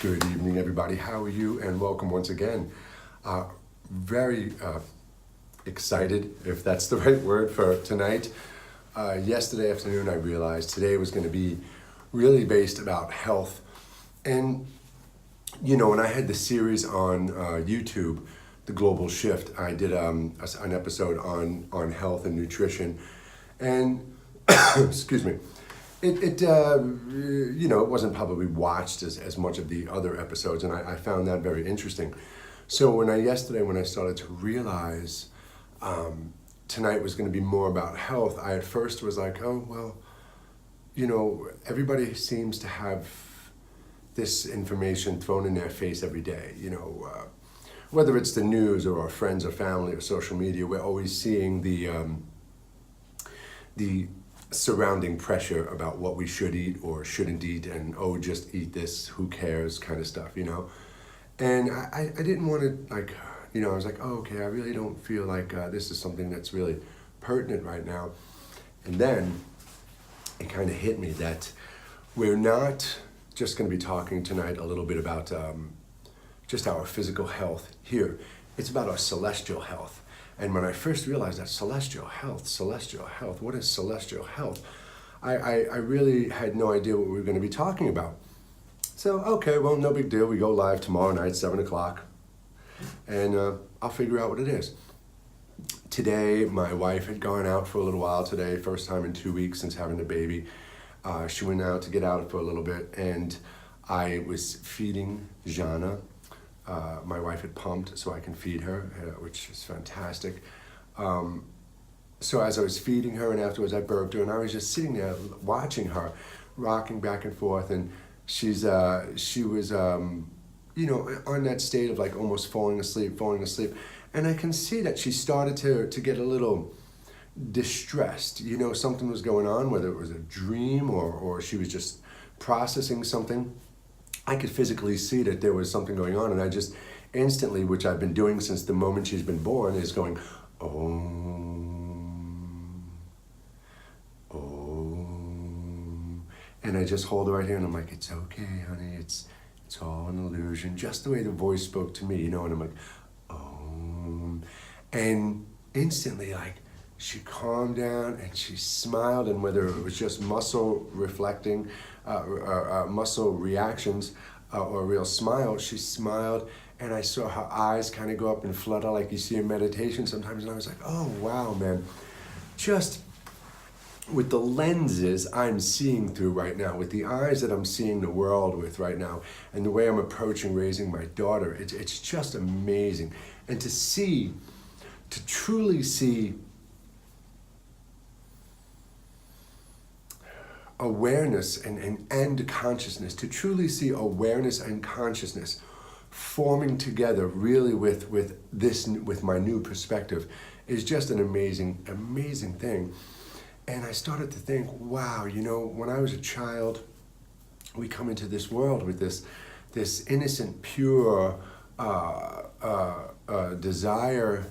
Good evening, everybody. How are you? And welcome once again. Very excited, if that's the right word, for tonight. Yesterday afternoon, I realized today was going to be really based about health. And, when I had the series on YouTube, The Global Shift, I did an episode on health and nutrition. And, excuse me. It wasn't probably watched as much of the other episodes, and I found that very interesting. So when I started to realize tonight was going to be more about health, I at first was like, oh, well, everybody seems to have this information thrown in their face every day, whether it's the news or our friends or family or social media, we're always seeing the surrounding pressure about what we should eat or shouldn't eat, and just eat this, who cares kind of stuff, And I didn't want to, I was like, okay, I really don't feel like this is something that's really pertinent right now. And then it kind of hit me that we're not just going to be talking tonight a little bit about just our physical health here. It's about our celestial health. And when I first realized that celestial health, what is celestial health? I really had no idea what we were going to be talking about. So, okay, well, no big deal. We go live tomorrow night, 7 o'clock, and I'll figure out what it is. Today, my wife had gone out for a little while today, first time in 2 weeks since having the baby. She went out to get out for a little bit, and I was feeding Jana. My wife had pumped so I can feed her, which is fantastic. So as I was feeding her, and afterwards I burped her, and I was just sitting there watching her, rocking back and forth, and she was on that state of almost falling asleep, and I can see that she started to get a little distressed. Something was going on, whether it was a dream or she was just processing something. I could physically see that there was something going on, and I just instantly, which I've been doing since the moment she's been born, is going, Om, Om. And I just hold her right here, and I'm like, it's okay, honey, it's all an illusion, just the way the voice spoke to me, and I'm like, Om. And instantly, she calmed down and she smiled, and whether it was just muscle reflecting, muscle reactions, or a real smile, she smiled, and I saw her eyes kind of go up and flutter like you see in meditation sometimes, and I was like, oh wow, man. Just with the lenses I'm seeing through right now, with the eyes that I'm seeing the world with right now, and the way I'm approaching raising my daughter, it's just amazing. And to truly see awareness and consciousness, to truly see awareness and consciousness forming together really with my new perspective is just an amazing thing. And I started to think, wow, when I was a child, we come into this world with this innocent, pure desire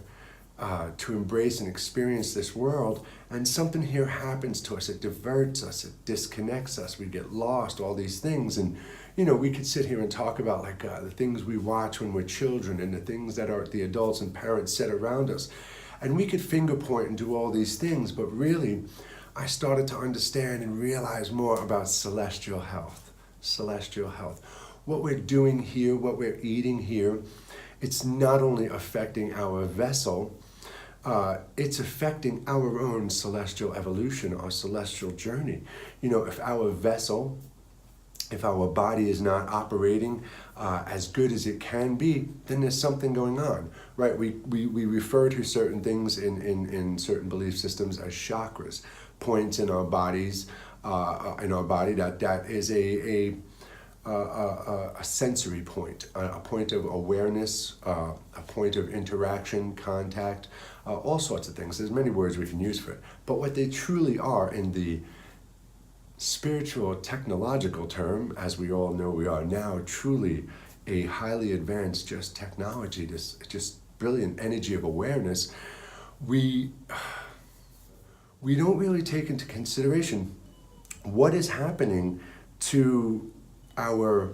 to embrace and experience this world, and something here happens to us. It diverts us, it disconnects us, we get lost, all these things. And we could sit here and talk about the things we watch when we're children, and the things that the adults and parents set around us, and we could finger point and do all these things. But really, I started to understand and realize more about celestial health. What we're doing here, what we're eating here, it's not only affecting our vessel, it's affecting our own celestial evolution, our celestial journey. If our vessel, if our body is not operating as good as it can be, then there's something going on, right? We refer to certain things in certain belief systems as chakras, points in our bodies, that is a sensory point, a point of awareness, a point of interaction, contact, all sorts of things. There's many words we can use for it. But what they truly are in the spiritual, technological term, as we all know we are now, truly a highly advanced just technology, this just brilliant energy of awareness, we don't really take into consideration what is happening to our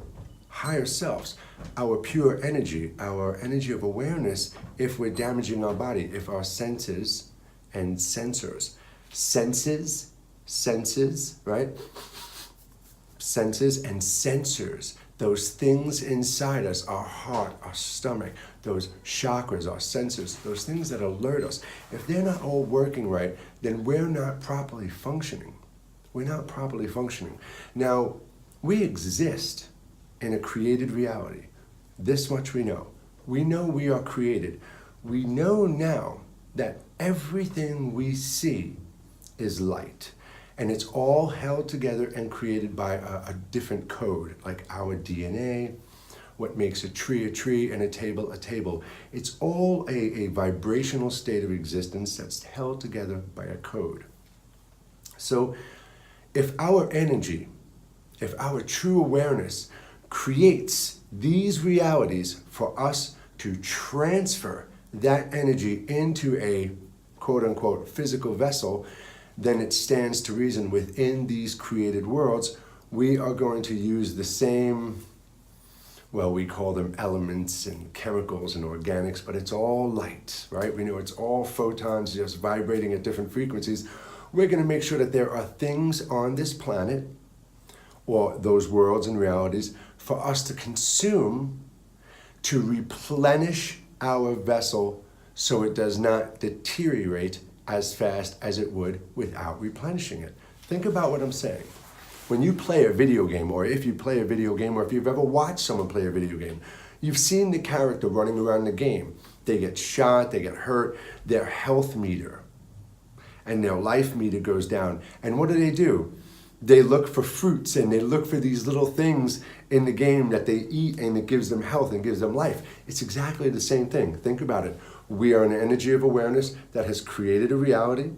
higher selves, our pure energy, our energy of awareness, if we're damaging our body, if our senses and sensors, senses, right? Senses and sensors, those things inside us, our heart, our stomach, those chakras, our sensors, those things that alert us, if they're not all working right, then we're not properly functioning. We're not properly functioning. Now, we exist in a created reality. This much we know. We know we are created. We know now that everything we see is light. And it's all held together and created by a different code, like our DNA, what makes a tree, and a table, a table. It's all a vibrational state of existence that's held together by a code. So if our energy, if our true awareness creates these realities for us to transfer that energy into a quote-unquote physical vessel, then it stands to reason within these created worlds, we are going to use the same, well, we call them elements and chemicals and organics, but it's all light, right? We know it's all photons just vibrating at different frequencies. We're going to make sure that there are things on this planet, or those worlds and realities, for us to consume to replenish our vessel so it does not deteriorate as fast as it would without replenishing it. Think about what I'm saying. When you play a video game, or if you play a video game, or if you've ever watched someone play a video game, you've seen the character running around the game. They get shot, they get hurt, their health meter and their life meter goes down. And what do? They look for fruits and they look for these little things in the game that they eat, and it gives them health and gives them life. It's exactly the same thing. Think about it. We are an energy of awareness that has created a reality.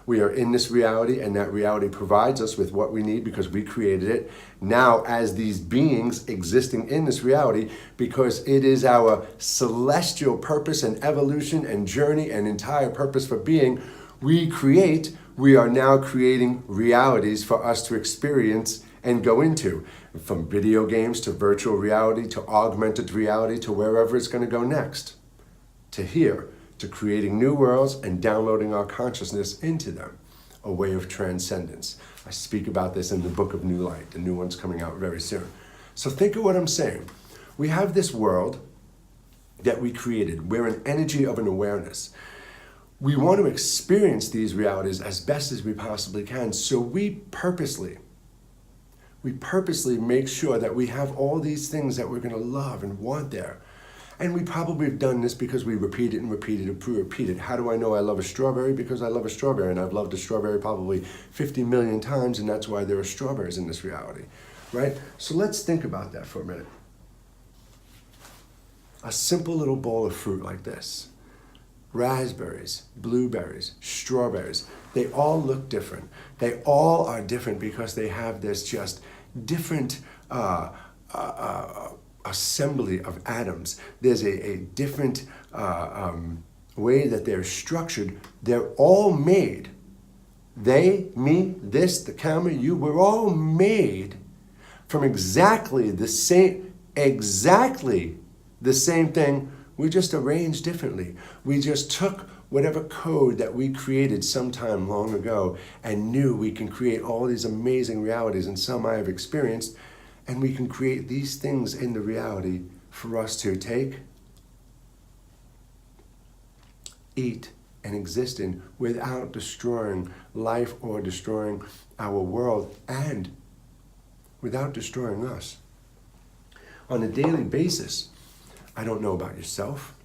We are in this reality, and that reality provides us with what we need because we created it. Now, as these beings existing in this reality, because it is our celestial purpose and evolution and journey and entire purpose for being, we are now creating realities for us to experience and go into, from video games to virtual reality to augmented reality to wherever it's going to go next, to here, to creating new worlds and downloading our consciousness into them, a way of transcendence. I speak about this in the Book of New Light. The new one's coming out very soon. So think of what I'm saying. We have this world that we created. We're an energy of an awareness. We want to experience these realities as best as we possibly can, so we purposely make sure that we have all these things that we're going to love and want there. And we probably have done this because we repeat it and repeat it. How do I know I love a strawberry? Because I love a strawberry, and I've loved a strawberry probably 50 million times, and that's why there are strawberries in this reality, right? So let's think about that for a minute. A simple little bowl of fruit like this. Raspberries, blueberries, strawberries, they all look different. They all are different because they have this just different assembly of atoms. There's a different way that they're structured. They're all made. They, me, this, the camera, you, we're all made from exactly the same thing. We just arranged differently. We just took whatever code that we created sometime long ago and knew we can create all these amazing realities, and some I have experienced, and we can create these things in the reality for us to take, eat, and exist in without destroying life or destroying our world, and without destroying us. On a daily basis, I don't know about yourself,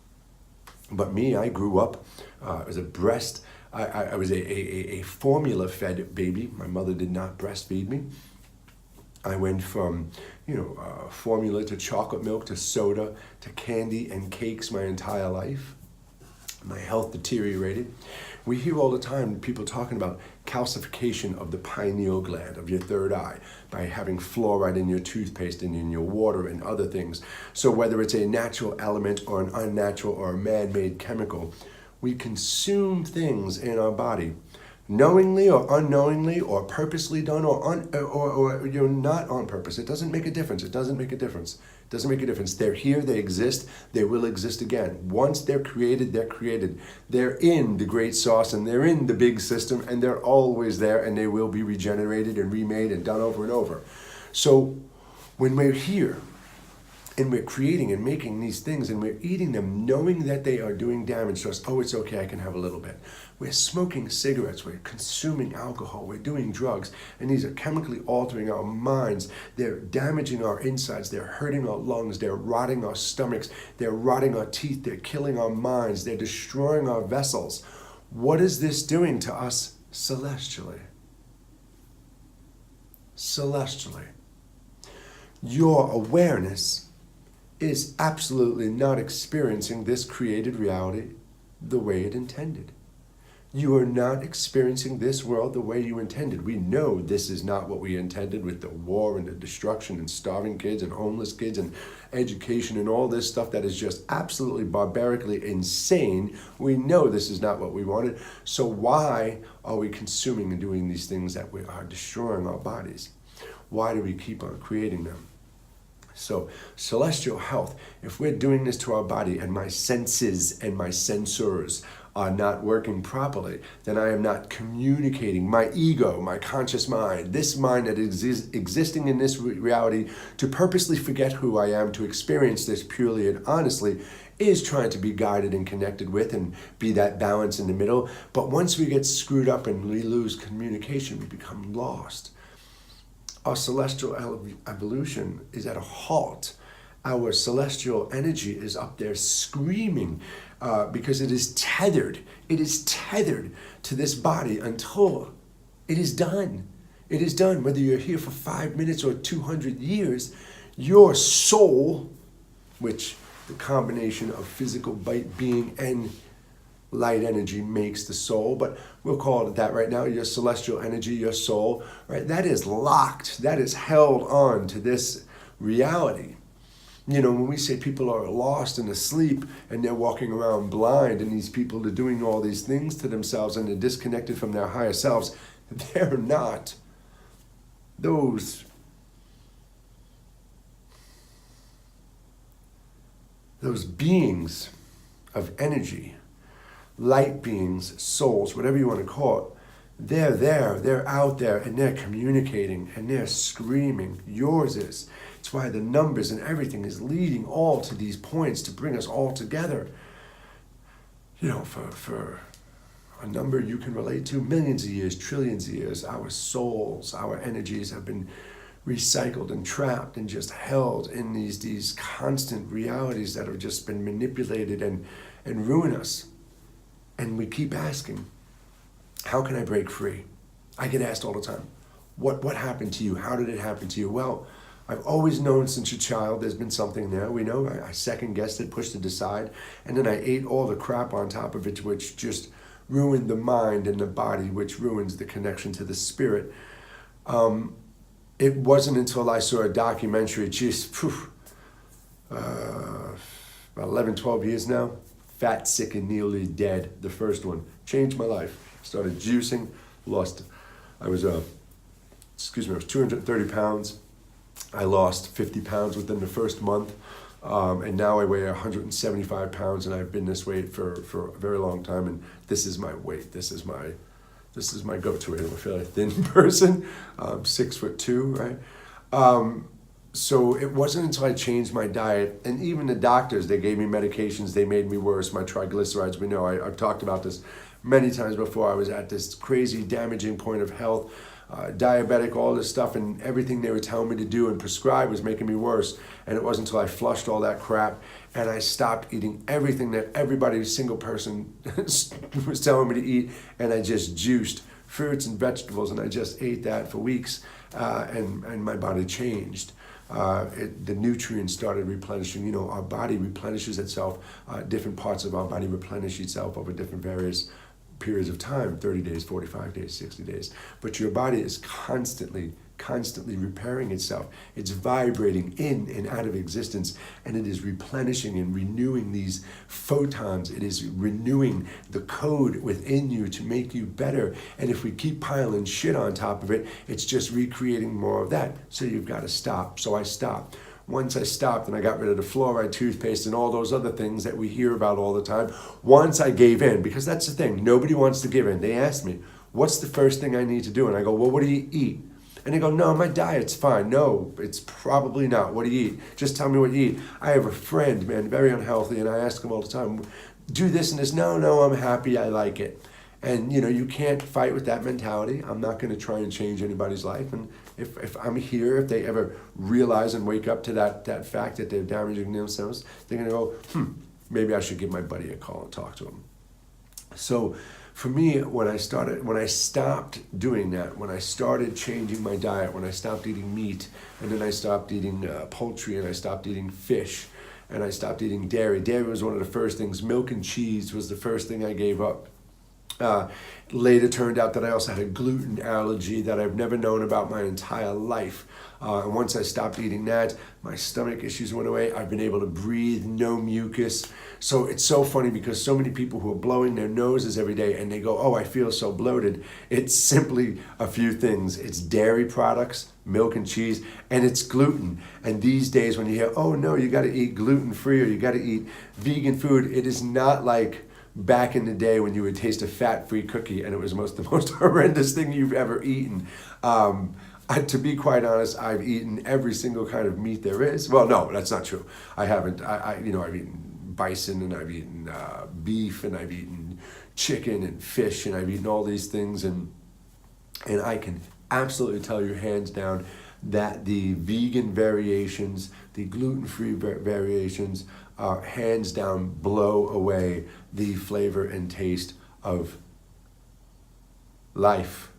but me, I grew up as a breast. I was a formula-fed baby. My mother did not breastfeed me. I went from, formula to chocolate milk to soda to candy and cakes my entire life. My health deteriorated. We hear all the time people talking about calcification of the pineal gland, of your third eye, by having fluoride in your toothpaste and in your water and other things. So whether it's a natural element or an unnatural or a man-made chemical, we consume things in our body knowingly or unknowingly or purposely done or you're not on purpose. It doesn't make a difference. It doesn't make a difference. It doesn't make a difference. They're here, they exist, they will exist again. Once they're created, they're created. They're in the great sauce and they're in the big system and they're always there and they will be regenerated and remade and done over and over. So when we're here, and we're creating and making these things and we're eating them knowing that they are doing damage to us. Oh, it's okay, I can have a little bit. We're smoking cigarettes, we're consuming alcohol, we're doing drugs, and these are chemically altering our minds. They're damaging our insides, they're hurting our lungs, they're rotting our stomachs, they're rotting our teeth, they're killing our minds, they're destroying our vessels. What is this doing to us celestially? Celestially. Your awareness is absolutely not experiencing this created reality the way it intended. You are not experiencing this world the way you intended. We know this is not what we intended with the war and the destruction and starving kids and homeless kids and education and all this stuff that is just absolutely barbarically insane. We know this is not what we wanted. So why are we consuming and doing these things that we are destroying our bodies? Why do we keep on creating them? So celestial health, if we're doing this to our body and my senses and my sensors are not working properly, then I am not communicating my ego, my conscious mind, this mind that is existing in this reality to purposely forget who I am, to experience this purely and honestly, is trying to be guided and connected with and be that balance in the middle. But once we get screwed up and we lose communication, we become lost. Our celestial evolution is at a halt. Our celestial energy is up there screaming because it is tethered. It is tethered to this body until it is done. It is done. Whether you're here for 5 minutes or 200 years, your soul, which the combination of physical being and light energy makes the soul, but we'll call it that right now, your celestial energy, your soul, right? That is locked, that is held on to this reality. You know, when we say people are lost and asleep and they're walking around blind and these people are doing all these things to themselves and they're disconnected from their higher selves, they're not. Those beings of energy, light beings, souls, whatever you want to call it, they're there, they're out there, and they're communicating, and they're screaming. Yours is. It's why the numbers and everything is leading all to these points to bring us all together. You know, for a number you can relate to, millions of years, trillions of years, our souls, our energies have been recycled and trapped and just held in these constant realities that have just been manipulated and ruin us. And we keep asking, how can I break free? I get asked all the time, what happened to you? How did it happen to you? Well, I've always known since a child there's been something there. We know I second-guessed it, pushed it aside, and then I ate all the crap on top of it, which just ruined the mind and the body, which ruins the connection to the spirit. It wasn't until I saw a documentary, about 11, 12 years now, Fat, Sick, and Nearly Dead, the first one. Changed my life. Started juicing, I was 230 pounds. I lost 50 pounds within the first month. And now I weigh 175 pounds, and I've been this weight for a very long time, and this is my weight. This is my go-to weight. I'm a fairly thin person. 6'2", right? So it wasn't until I changed my diet, and even the doctors, they gave me medications, they made me worse. My triglycerides, we know, I've talked about this many times before. I was at this crazy damaging point of health, diabetic, all this stuff, and everything they were telling me to do and prescribe was making me worse. And it wasn't until I flushed all that crap and I stopped eating everything that every single person was telling me to eat, and I just juiced fruits and vegetables, and I just ate that for weeks, and my body changed. The nutrients started replenishing. You know, our body replenishes itself. Different parts of our body replenish itself over different various periods of time, 30 days, 45 days, 60 days. But your body is constantly constantly repairing itself. It's vibrating in and out of existence, and it is replenishing and renewing these photons. It is renewing the code within you to make you better. And if we keep piling shit on top of it, it's just recreating more of that. So you've got to stop. So I stopped. Once I stopped and I got rid of the fluoride toothpaste and all those other things that we hear about all the time, once I gave in, because that's the thing, nobody wants to give in. They ask me, what's the first thing I need to do? And I go, well, what do you eat? And they go, no, my diet's fine. No, it's probably not. What do you eat? Just tell me what you eat. I have a friend, man, very unhealthy, and I ask him all the time, do this and this. No, I'm happy, I like it. And you can't fight with that mentality. I'm not going to try and change anybody's life. And if I'm here, if they ever realize and wake up to that fact that they're damaging themselves, they're going to go, maybe I should give my buddy a call and talk to him. So for me, when I stopped doing that, when I started changing my diet, when I stopped eating meat, and then I stopped eating poultry, and I stopped eating fish, and I stopped eating dairy. Dairy was one of the first things. Milk and cheese was the first thing I gave up. Later turned out that I also had a gluten allergy that I've never known about my entire life. And once I stopped eating that, my stomach issues went away. I've been able to breathe, no mucus. So it's so funny because so many people who are blowing their noses every day and they go, oh, I feel so bloated. It's simply a few things. It's dairy products, milk and cheese, and it's gluten. And these days when you hear, oh no, you got to eat gluten-free or you got to eat vegan food, it is not like back in the day when you would taste a fat-free cookie and it was the most horrendous thing you've ever eaten. To be quite honest, I've eaten every single kind of meat there is. Well, no, that's not true. I haven't. I've eaten bison and I've eaten beef and I've eaten chicken and fish and I've eaten all these things and I can absolutely tell you hands down that the vegan variations, the gluten-free variations, hands down blow away the flavor and taste of life.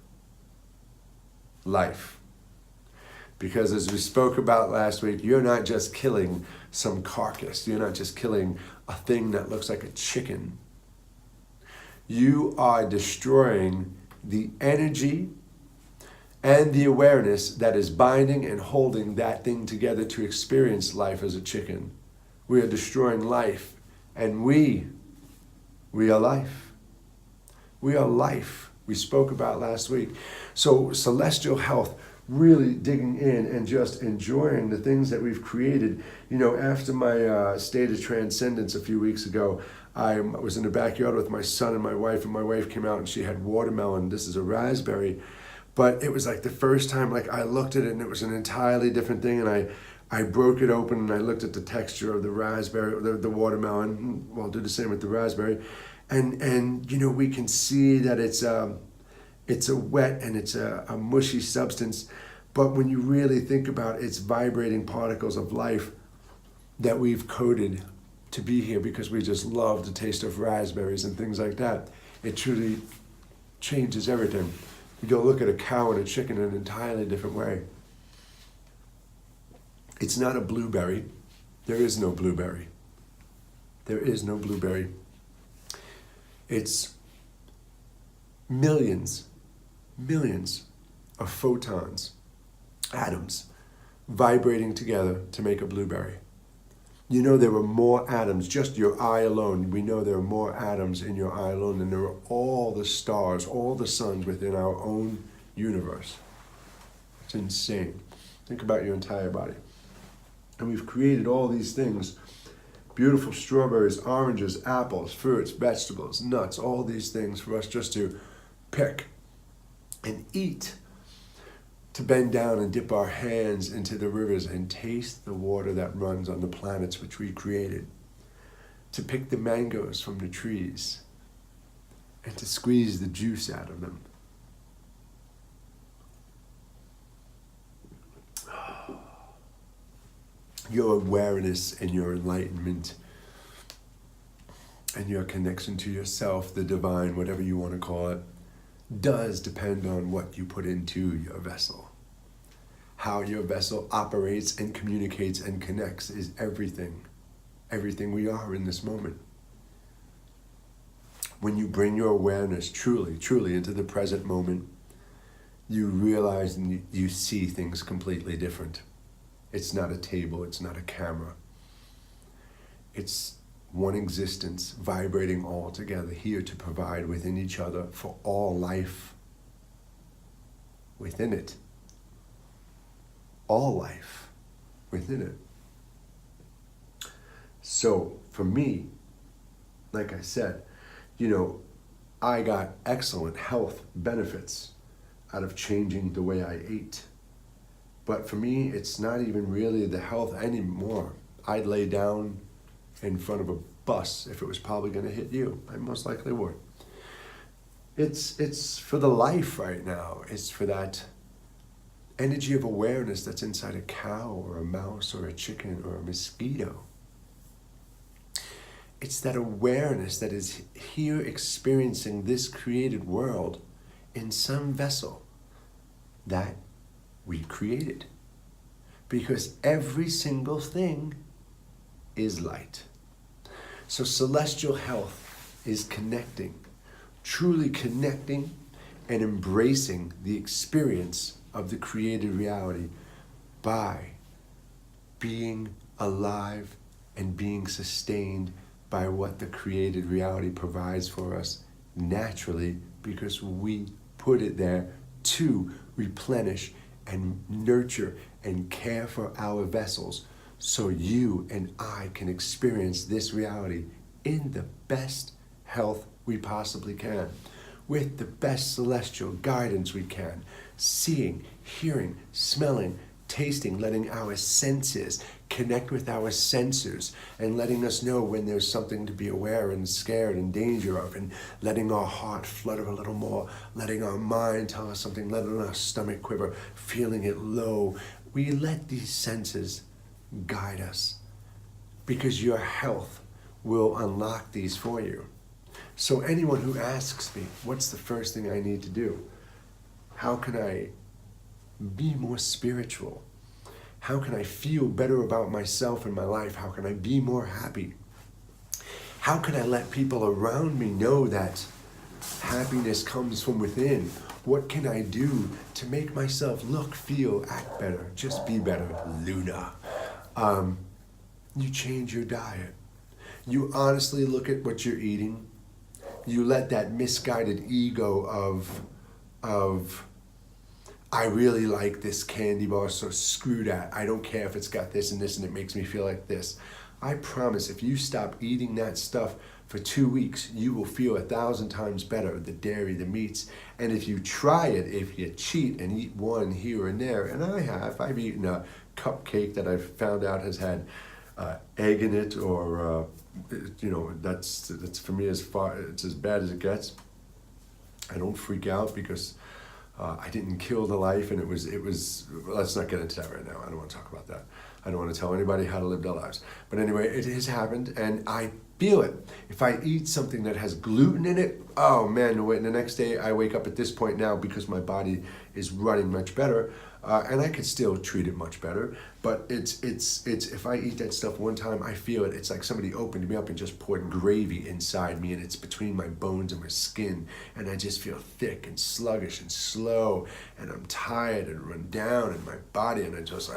Because as we spoke about last week, you're not just killing some carcass. You're not just killing a thing that looks like a chicken. You are destroying the energy and the awareness that is binding and holding that thing together to experience life as a chicken. We are destroying life, and we are life. We are life. We spoke about last week. So celestial health, really digging in and just enjoying the things that we've created. After my state of transcendence a few weeks ago, I was in the backyard with my son and my wife came out and she had watermelon. This is a raspberry. But it was like the first time I looked at it and it was an entirely different thing, and I broke it open and I looked at the texture of the raspberry, the watermelon. Well, I'll do the same with the raspberry. And we can see that it's a wet and it's a mushy substance. But when you really think about it, it's vibrating particles of life that we've coded to be here because we just love the taste of raspberries and things like that. It truly changes everything. You go look at a cow and a chicken in an entirely different way. It's not a blueberry. There is no blueberry. There is no blueberry. It's millions of photons, atoms, vibrating together to make a blueberry. There are more atoms, just your eye alone. We know there are more atoms in your eye alone than there are all the stars, all the suns within our own universe. It's insane. Think about your entire body. And we've created all these things, beautiful strawberries, oranges, apples, fruits, vegetables, nuts, all these things for us just to pick and eat, to bend down and dip our hands into the rivers and taste the water that runs on the planets which we created, to pick the mangoes from the trees and to squeeze the juice out of them. Your awareness and your enlightenment and your connection to yourself, the divine, whatever you want to call it, does depend on what you put into your vessel. How your vessel operates and communicates and connects is everything. Everything we are in this moment. When you bring your awareness truly into the present moment, you realize and you see things completely different. It's not a table, it's not a camera. It's one existence vibrating all together here to provide within each other for all life within it. All life within it. So for me, like I said, I got excellent health benefits out of changing the way I ate. But for me, it's not even really the health anymore. I'd lay down in front of a bus if it was probably going to hit you. I most likely would. It's for the life right now. It's for that energy of awareness that's inside a cow or a mouse or a chicken or a mosquito. It's that awareness that is here experiencing this created world in some vessel that we created. Because every single thing is light. So celestial health is connecting, truly connecting and embracing the experience of the created reality by being alive and being sustained by what the created reality provides for us naturally, because we put it there to replenish and nurture and care for our vessels so you and I can experience this reality in the best health we possibly can, with the best celestial guidance we can, seeing, hearing, smelling, tasting, letting our senses connect with our sensors and letting us know when there's something to be aware and scared and danger of, and letting our heart flutter a little more, letting our mind tell us something, letting our stomach quiver, feeling it low. We let these senses guide us because your health will unlock these for you. So anyone who asks me, what's the first thing I need to do? How can I be more spiritual? How can I feel better about myself and my life? How can I be more happy? How can I let people around me know that happiness comes from within? What can I do to make myself look, feel, act better, just be better? Luna. You change your diet. You honestly look at what you're eating. You let that misguided ego of I really like this candy bar, so screw that. I don't care if it's got this and this and it makes me feel like this. I promise if you stop eating that stuff for 2 weeks, you will feel 1,000 times better, the dairy, the meats. And if you try it, if you cheat and eat one here and there, and I've eaten a cupcake that I've found out has had egg in it, or that's for me it's as bad as it gets. I don't freak out because I didn't kill the life, and it was. Let's not get into that right now. I don't want to talk about that. I don't want to tell anybody how to live their lives. But anyway, it has happened, and I feel it. If I eat something that has gluten in it, oh man, the next day I wake up at this point now because my body is running much better, and I could still treat it much better. But it's if I eat that stuff one time, I feel it. It's like somebody opened me up and just poured gravy inside me, and it's between my bones and my skin, and I just feel thick and sluggish and slow, and I'm tired and run down in my body, and I just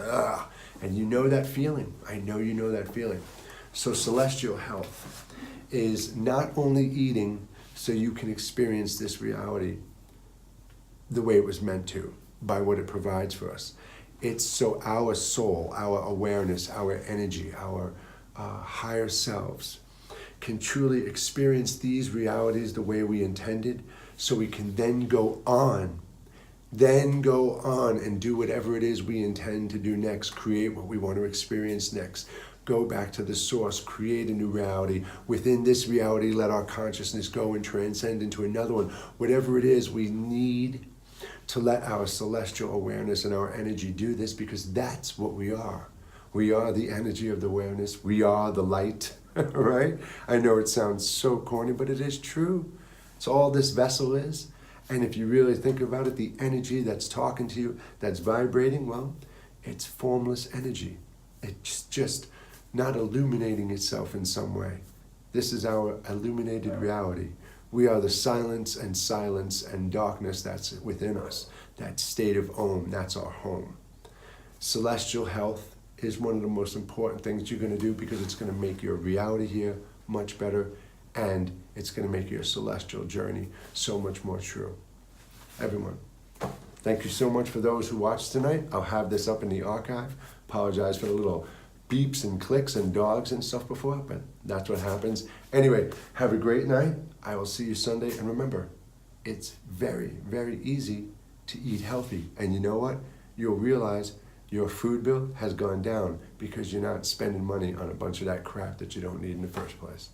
and you know that feeling. I know you know that feeling. So celestial health is not only eating so you can experience this reality the way it was meant to, by what it provides for us. It's so our soul, our awareness, our energy, our higher selves can truly experience these realities the way we intended, so we can then go on and do whatever it is we intend to do next, create what we want to experience next. Go back to the source, create a new reality. Within this reality, let our consciousness go and transcend into another one. Whatever it is, we need to let our celestial awareness and our energy do this, because that's what we are. We are the energy of the awareness. We are the light, right? I know it sounds so corny, but it is true. It's all this vessel is. And if you really think about it, the energy that's talking to you, that's vibrating, well, it's formless energy. It's just not illuminating itself in some way. This is our illuminated reality We are the silence and darkness that's within us. That state of Om, that's our home. Celestial health is one of the most important things you're going to do, because it's going to make your reality here much better, and it's going to make your celestial journey so much more true. Everyone, thank you so much for those who watched tonight. I'll have this up in the archive. Apologize for the little beeps and clicks and dogs and stuff before, but that's what happens. Anyway, have a great night. I will see you Sunday. And remember, it's very, very easy to eat healthy. And you know what? You'll realize your food bill has gone down because you're not spending money on a bunch of that crap that you don't need in the first place.